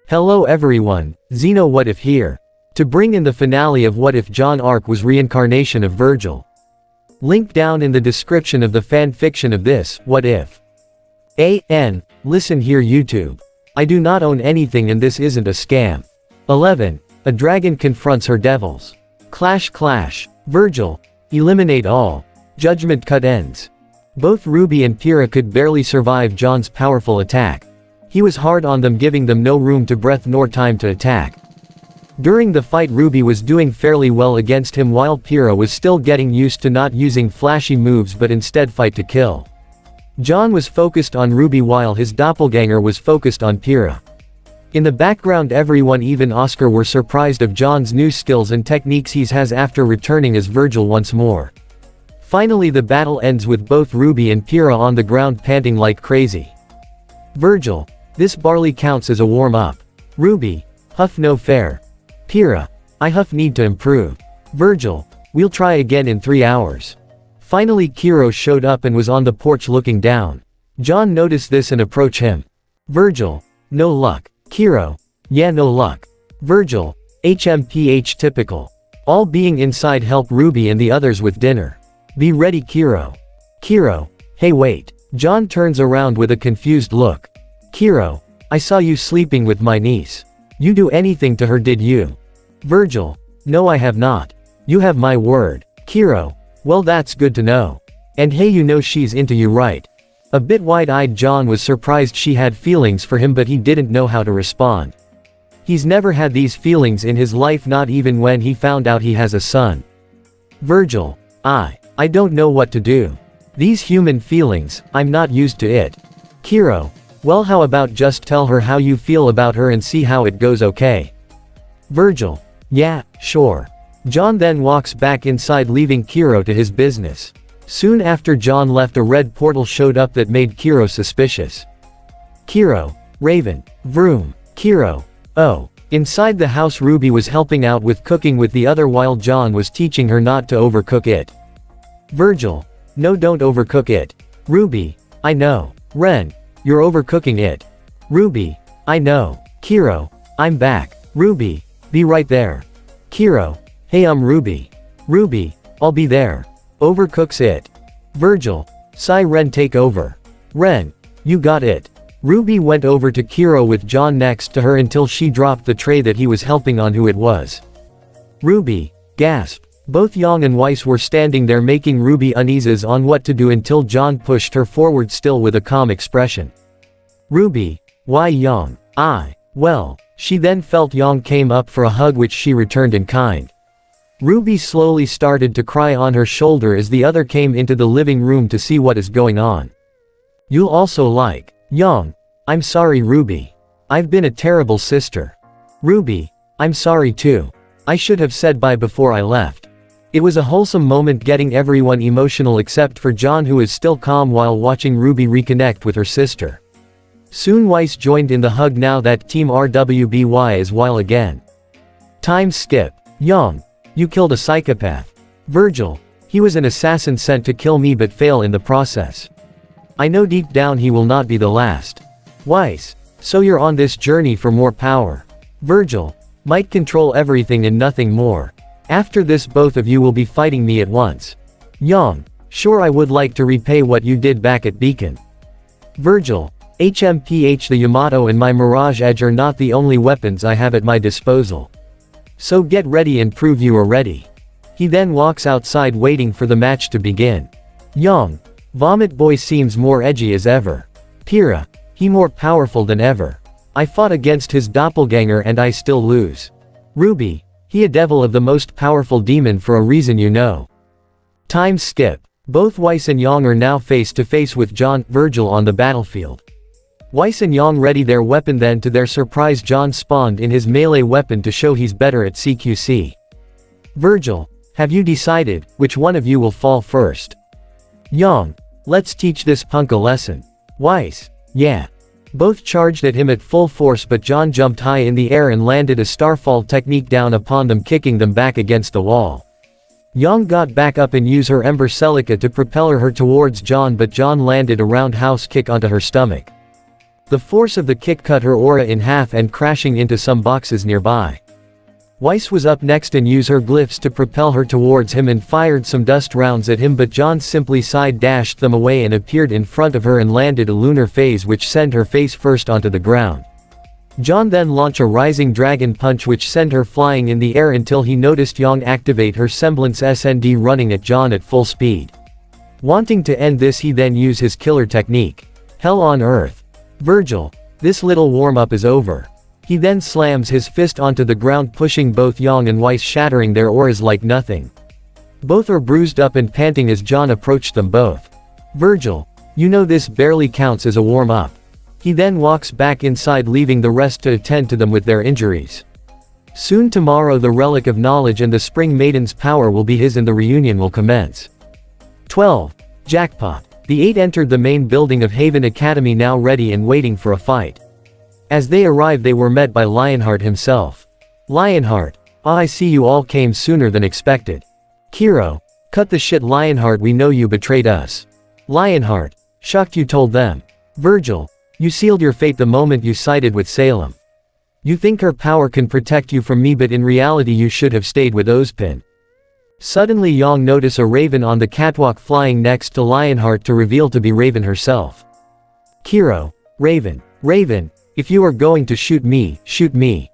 Hello everyone, Xeno What If here. To bring in the finale of What If Jaune arc was reincarnation of Vergil. Link down in the description of the fan fiction of this, What If. Listen here YouTube. I do not own anything and this isn't a scam. 11. A dragon confronts her devils. Clash. Vergil. Eliminate all. Judgment cut ends. Both RWBY and Pyrrha could barely survive Jaune's powerful attack. He was hard on them, giving them no room to breath nor time to attack. During the fight, RWBY was doing fairly well against him while Pyrrha was still getting used to not using flashy moves but instead fight to kill. Jaune was focused on RWBY while his doppelganger was focused on Pyrrha. In the background, everyone, even Oscar, were surprised of Jaune's new skills and techniques he has after returning as Vergil once more. Finally, the battle ends with both RWBY and Pyrrha on the ground panting like crazy. Vergil. This barley counts as a warm-up. RWBY. Huff no fair. Pyrrha. I huff need to improve. Vergil. We'll try again in 3 hours. Finally Kiro showed up and was on the porch looking down. Jaune noticed this and approached him. Vergil. No luck. Kiro. Yeah, no luck. Vergil. HMPH typical. All being inside help RWBY and the others with dinner. Be ready Kiro. Kiro. Hey wait. Jaune turns around with a confused look. Kiro. I saw you sleeping with my niece. You do anything to her, did you? Vergil. No, I have not. You have my word. Kiro. Well, that's good to know. And hey, you know she's into you, right? A bit wide-eyed, Jaune was surprised she had feelings for him, but he didn't know how to respond. He's never had these feelings in his life, not even when he found out he has a son. Vergil. I don't know what to do. These human feelings, I'm not used to it. Kiro. Well, how about just tell her how you feel about her and see how it goes, okay? Vergil. Yeah, sure. Jaune then walks back inside, leaving Kiro to his business. Soon after Jaune left, a red portal showed up that made Kiro suspicious. Kiro. Raven. Vroom. Kiro. Oh. Inside the house, RWBY was helping out with cooking with the other while Jaune was teaching her not to overcook it. Vergil. No, don't overcook it. RWBY. I know. Ren. You're overcooking it. RWBY. I know. Kiro. I'm back. RWBY. Be right there. Kiro. Hey, I'm RWBY. RWBY. I'll be there. Overcooks it. Vergil. Sigh. Ren, take over. Ren. You got it. RWBY went over to Kiro with Jaune next to her until she dropped the tray that he was helping on. Who it was? RWBY. Gasp. Both Yang and Weiss were standing there, making RWBY uneasy on what to do until Jaune pushed her forward, still with a calm expression. RWBY. Why Yang? Well. She then felt Yang came up for a hug, which she returned in kind. RWBY slowly started to cry on her shoulder as the other came into the living room to see what is going on. You'll also like Yang. I'm sorry RWBY. I've been a terrible sister. RWBY. I'm sorry too. I should have said bye before I left. It was a wholesome moment, getting everyone emotional except for Jaune, who is still calm while watching RWBY reconnect with her sister. Soon Weiss joined in the hug, now that Team RWBY is wild again. Time skip. Yang. You killed a psychopath. Vergil. He was an assassin sent to kill me but fail in the process. I know deep down he will not be the last. Weiss. So you're on this journey for more power. Vergil. Might control everything and nothing more. After this, both of you will be fighting me at once. Yang. Sure, I would like to repay what you did back at Beacon. Vergil. HMPH, the Yamato and my Mirage Edge are not the only weapons I have at my disposal. So get ready and prove you are ready. He then walks outside, waiting for the match to begin. Yang. Vomit Boy seems more edgy as ever. Pyrrha. He more powerful than ever. I fought against his doppelganger and I still lose. RWBY. He a devil of the most powerful demon for a reason, you know. Time skip. Both Weiss and Yang are now face to face with Jaune, Vergil on the battlefield. Weiss and Yang ready their weapon, then to their surprise Jaune spawned in his melee weapon to show he's better at CQC. Vergil. Have you decided which one of you will fall first? Yang. Let's teach this punk a lesson. Weiss. Yeah. Both charged at him at full force, but Jaune jumped high in the air and landed a starfall technique down upon them, kicking them back against the wall. Yang got back up and used her Ember Celica to propel her towards Jaune, but Jaune landed a roundhouse kick onto her stomach. The force of the kick cut her aura in half and crashing into some boxes nearby. Weiss was up next and used her glyphs to propel her towards him and fired some dust rounds at him, but Jaune simply side-dashed them away and appeared in front of her and landed a lunar phase which sent her face first onto the ground. Jaune then launched a rising dragon punch which sent her flying in the air until he noticed Jaune activate her semblance SND running at Jaune at full speed. Wanting to end this, he then used his killer technique. Hell on earth. Vergil, this little warm-up is over. He then slams his fist onto the ground, pushing both Jaune and Weiss, shattering their auras like nothing. Both are bruised up and panting as Jaune approached them both. Vergil, you know this barely counts as a warm-up. He then walks back inside, leaving the rest to attend to them with their injuries. Soon tomorrow the relic of knowledge and the spring maiden's power will be his and the reunion will commence. 12. Jackpot. The 8 entered the main building of Haven Academy, now ready and waiting for a fight. As they arrived they were met by Lionheart himself. Lionheart, I see you all came sooner than expected. Kiro, cut the shit Lionheart, we know you betrayed us. Lionheart, shocked you told them. Vergil, you sealed your fate the moment you sided with Salem. You think her power can protect you from me, but in reality you should have stayed with Ozpin. Suddenly Jaune noticed a raven on the catwalk flying next to Lionheart to reveal to be Raven herself. Kiro, Raven, Raven, if you are going to shoot me, shoot me.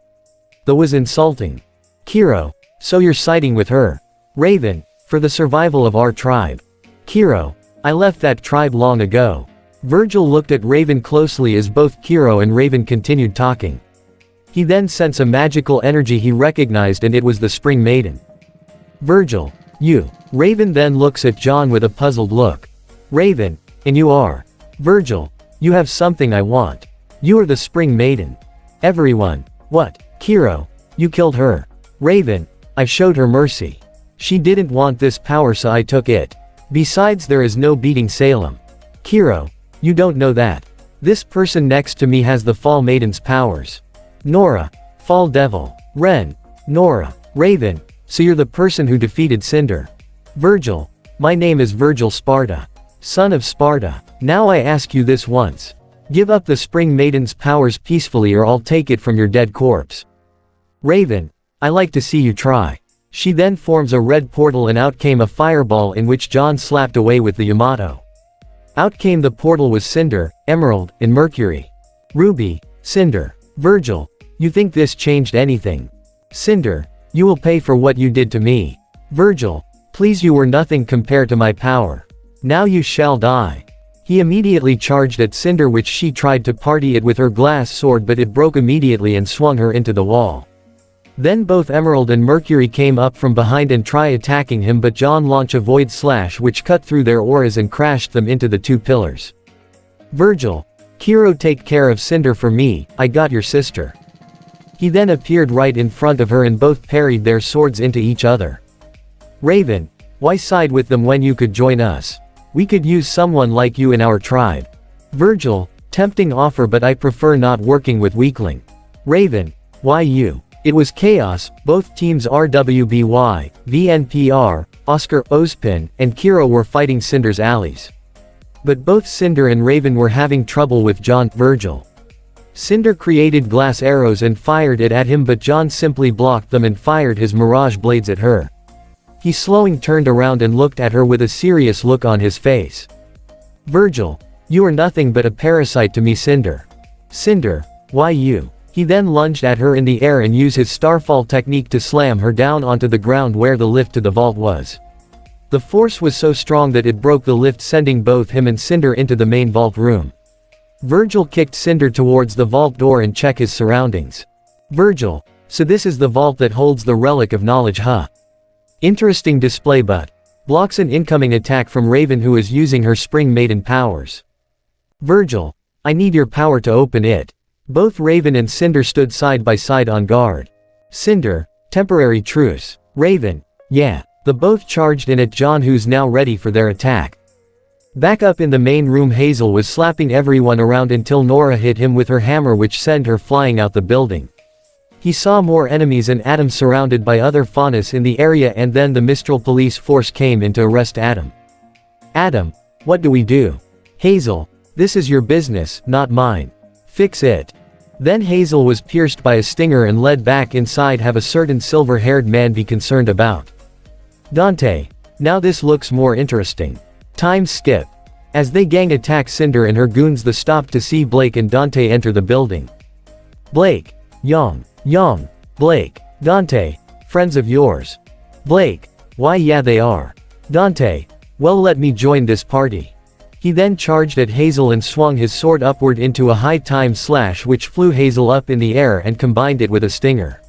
That was insulting. Kiro, so you're siding with her. Raven, for the survival of our tribe. Kiro, I left that tribe long ago. Vergil looked at Raven closely as both Kiro and Raven continued talking. He then sensed a magical energy he recognized, and it was the Spring Maiden. Vergil, you. Raven then looks at Jaune with a puzzled look. Raven, and you are. Vergil, you have something I want. You are the Spring Maiden. Everyone. What? Kiro, you killed her. Raven, I showed her mercy. She didn't want this power, so I took it. Besides, there is no beating Salem. Kiro, you don't know that. This person next to me has the Fall Maiden's powers. Nora, Fall Devil. Ren, Nora. Raven, so you're the person who defeated Cinder. Vergil, my name is Vergil Sparta. Son of Sparta. Now I ask you this once. Give up the Spring Maiden's powers peacefully or I'll take it from your dead corpse. Raven, I like to see you try. She then forms a red portal and out came a fireball in which Jaune slapped away with the Yamato. Out came the portal with Cinder, Emerald, and Mercury. Ruby, Cinder. Vergil, you think this changed anything? Cinder, you will pay for what you did to me. Vergil, please, you were nothing compared to my power. Now you shall die. He immediately charged at Cinder, which she tried to parry it with her glass sword, but it broke immediately and swung her into the wall. Then both Emerald and Mercury came up from behind and tried attacking him, but Jaune launched a void slash which cut through their auras and crashed them into the 2 pillars. Vergil, Kiro, take care of Cinder for me, I got your sister. He then appeared right in front of her and both parried their swords into each other. Raven, why side with them when you could join us? We could use someone like you in our tribe. Vergil, tempting offer, but I prefer not working with weakling. Raven, why you? It was chaos. Both teams RWBY, VNPR, Oscar, Ozpin, and Kiro were fighting Cinder's allies. But both Cinder and Raven were having trouble with Jaune. Vergil. Cinder created glass arrows and fired it at him, but Jaune simply blocked them and fired his mirage blades at her. He slowing turned around and looked at her with a serious look on his face. Vergil, you are nothing but a parasite to me. Cinder. Cinder, why you? He then lunged at her in the air and used his starfall technique to slam her down onto the ground where the lift to the vault was. The force was so strong that it broke the lift, sending both him and Cinder into the main vault room. Vergil kicked Cinder towards the vault door and checked his surroundings. Vergil, so this is the vault that holds the relic of knowledge, huh? Interesting display, but blocks an incoming attack from Raven, who is using her Spring Maiden powers. Vergil, I need your power to open it. Both Raven and Cinder stood side by side on guard. Cinder, temporary truce. Raven, yeah. The both charged in at Jaune, who's now ready for their attack. Back up in the main room, Hazel was slapping everyone around until Nora hit him with her hammer, which sent her flying out the building. He saw more enemies and Adam surrounded by other Faunus in the area, and then the Mistral police force came in to arrest Adam. Adam, what do we do? Hazel, this is your business, not mine. Fix it. Then Hazel was pierced by a stinger and led back inside. Have a certain silver-haired man be concerned about. Dante. Now this looks more interesting. Time skip. As they gang attack Cinder and her goons, the stop to see Blake and Dante enter the building. Blake. Jaune. Blake. Dante. Friends of yours. Blake. Why yeah they are. Dante. Well let me join this party. He then charged at Hazel and swung his sword upward into a high time slash which flew Hazel up in the air and combined it with a stinger.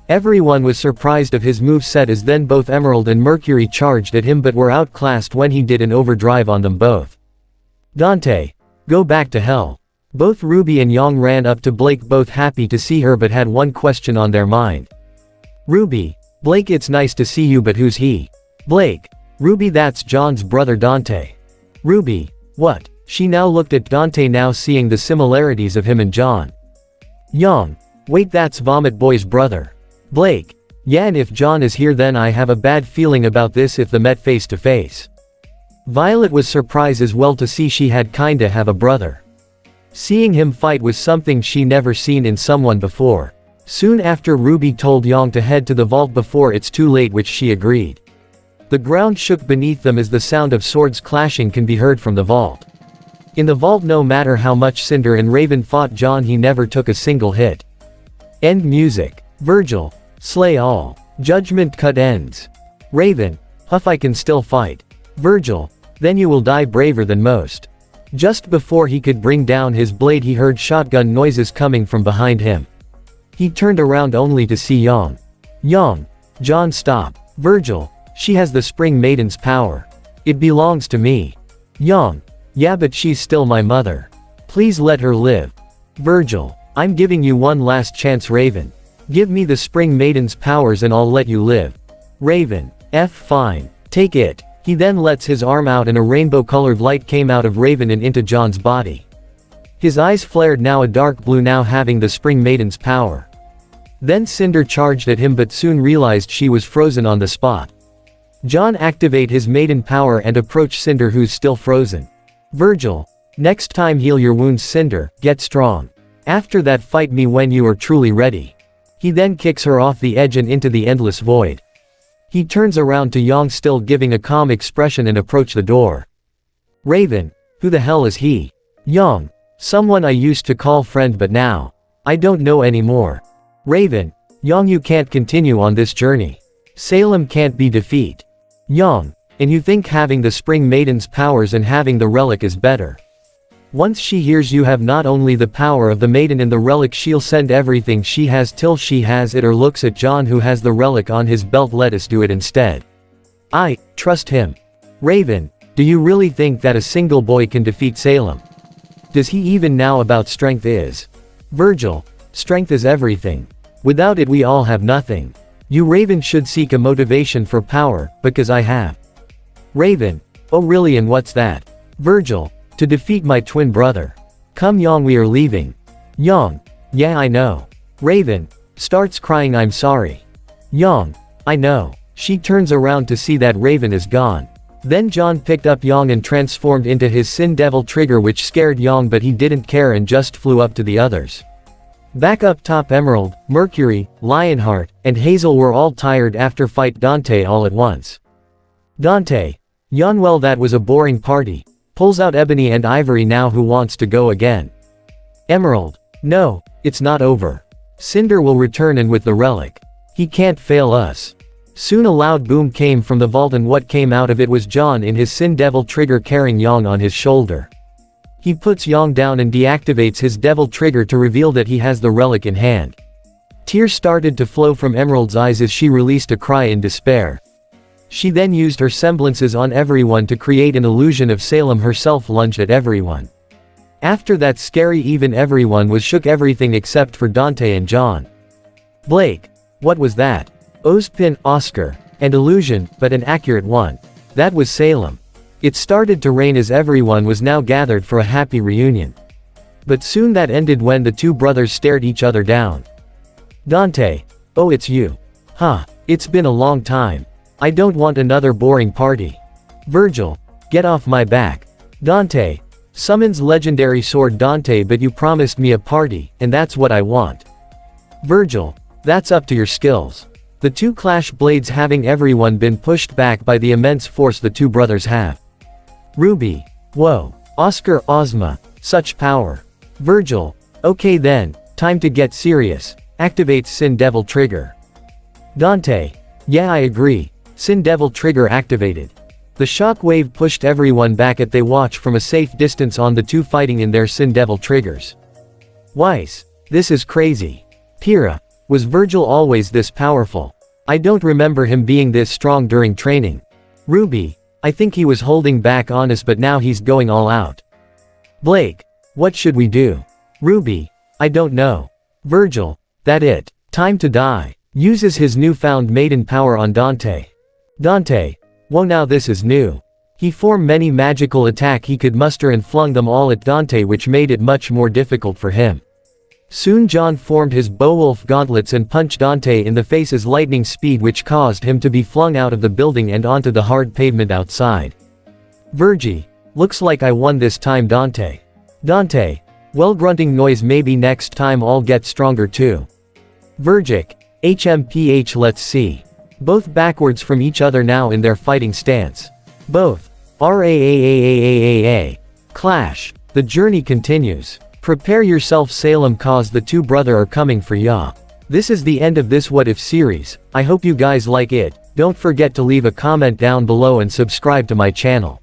Everyone was surprised of his moveset as then both Emerald and Mercury charged at him but were outclassed when he did an overdrive on them both. Dante. Go back to hell. Both RWBY and Jaune ran up to Blake, both happy to see her but had one question on their mind. RWBY. Blake, it's nice to see you but who's he? Blake. RWBY, that's Jaune's brother Dante. RWBY. What? She now looked at Dante, now seeing the similarities of him and Jaune. Jaune. Wait, that's Vomit Boy's brother. Blake. Yeah, and if Jaune is here then I have a bad feeling about this if they met face to face. Violet was surprised as well to see she had kinda have a brother. Seeing him fight was something she never seen in someone before. Soon after, RWBY told Jaune to head to the vault before it's too late, which she agreed. The ground shook beneath them as the sound of swords clashing can be heard from the vault. In the vault, no matter how much Cinder and Raven fought Jaune, he never took a single hit. End music. Vergil. Slay all. Judgment cut ends. Raven. Huff, I can still fight. Vergil. Then you will die braver than most. Just before he could bring down his blade, he heard shotgun noises coming from behind him. He turned around only to see Jaune. Jaune, stop. Vergil. She has the Spring Maiden's power. It belongs to me. Jaune. Yeah, but she's still my mother. Please let her live. Vergil. I'm giving you one last chance, Raven. Give me the Spring Maiden's powers and I'll let you live. Raven. Fine. Take it. He then lets his arm out and a rainbow-colored light came out of Raven and into Jaune's body. His eyes flared, now a dark blue, now having the Spring Maiden's power. Then Cinder charged at him but soon realized she was frozen on the spot. Jaune activate his maiden power and approach Cinder, who's still frozen. Vergil. Next time heal your wounds, Cinder, get strong. After that fight me when you are truly ready. He then kicks her off the edge and into the endless void. He turns around to Jaune, still giving a calm expression, and approach the door. Raven. Who the hell is he? Jaune. Someone I used to call friend but now I don't know anymore. Raven. Jaune, you can't continue on this journey. Salem can't be defeated. Jaune. And you think having the Spring Maiden's powers and having the relic is better. Once she hears you have not only the power of the maiden and the relic, she'll send everything she has till she has it, or looks at Jaune, who has the relic on his belt. Let us do it instead. I trust him. Raven. Do you really think that a single boy can defeat Salem? Does he even know about strength is? Vergil. Strength is everything. Without it we all have nothing. You, Raven, should seek a motivation for power, because I have. Raven. Oh really, and what's that? Vergil. To defeat my twin brother. Come Jaune, we are leaving. Jaune. Yeah, I know. Raven. Starts crying, I'm sorry. Jaune. I know. She turns around to see that Raven is gone. Then Jaune picked up Jaune and transformed into his Sin Devil trigger, which scared Jaune, but he didn't care and just flew up to the others. Back up top, Emerald, Mercury, Lionheart, and Hazel were all tired after fight Dante all at once. Dante. Jaune, well that was a boring party. Pulls out Ebony and Ivory, now who wants to go again? Emerald. No, it's not over. Cinder will return, and with the relic. He can't fail us. Soon a loud boom came from the vault, and what came out of it was Jaune in his Sin Devil trigger carrying Jaune on his shoulder. He puts Jaune down and deactivates his Devil trigger to reveal that he has the relic in hand. Tears started to flow from Emerald's eyes as she released a cry in despair. She then used her semblances on everyone to create an illusion of Salem herself, lunged at everyone. After that scary even everyone was shook, everything except for Dante and Jaune. Blake. What was that? Ozpin, Oscar. An illusion, but an accurate one. That was Salem. It started to rain as everyone was now gathered for a happy reunion. But soon that ended when the two brothers stared each other down. Dante. Oh, it's you. Huh. It's been a long time. I don't want another boring party. Vergil. Get off my back. Dante. Summons legendary sword Dante, but you promised me a party, and that's what I want. Vergil, that's up to your skills. The two clash blades, having everyone been pushed back by the immense force the two brothers have. RWBY, whoa. Oscar Ozma, such power. Vergil, okay then, time to get serious. Activates Sin Devil trigger. Dante, yeah, I agree. Sin Devil trigger activated. The shock wave pushed everyone back as they watch from a safe distance on the two fighting in their Sin Devil triggers. Weiss, this is crazy. Pyrrha, was Vergil always this powerful? I don't remember him being this strong during training. RWBY, I think he was holding back honest, but now he's going all out. Blake, what should we do? RWBY, I don't know. Vergil, that it. Time to die. Uses his newfound maiden power on Dante. Dante, whoa, now this is new. He formed many magical attack he could muster and flung them all at Dante, which made it much more difficult for him. Soon Jaune formed his Beowulf gauntlets and punched Dante in the face as lightning speed, which caused him to be flung out of the building and onto the hard pavement outside. Vergil, looks like I won this time Dante. Dante, well, grunting noise, maybe next time I'll get stronger too. Vergil, HMPH, let's see. Both backwards from each other now in their fighting stance. Both. RAAAAAAA. Clash. The journey continues. Prepare yourself Salem, cause the two brother are coming for ya. This is the end of this What If series. I hope you guys like it. Don't forget to leave a comment down below and subscribe to my channel.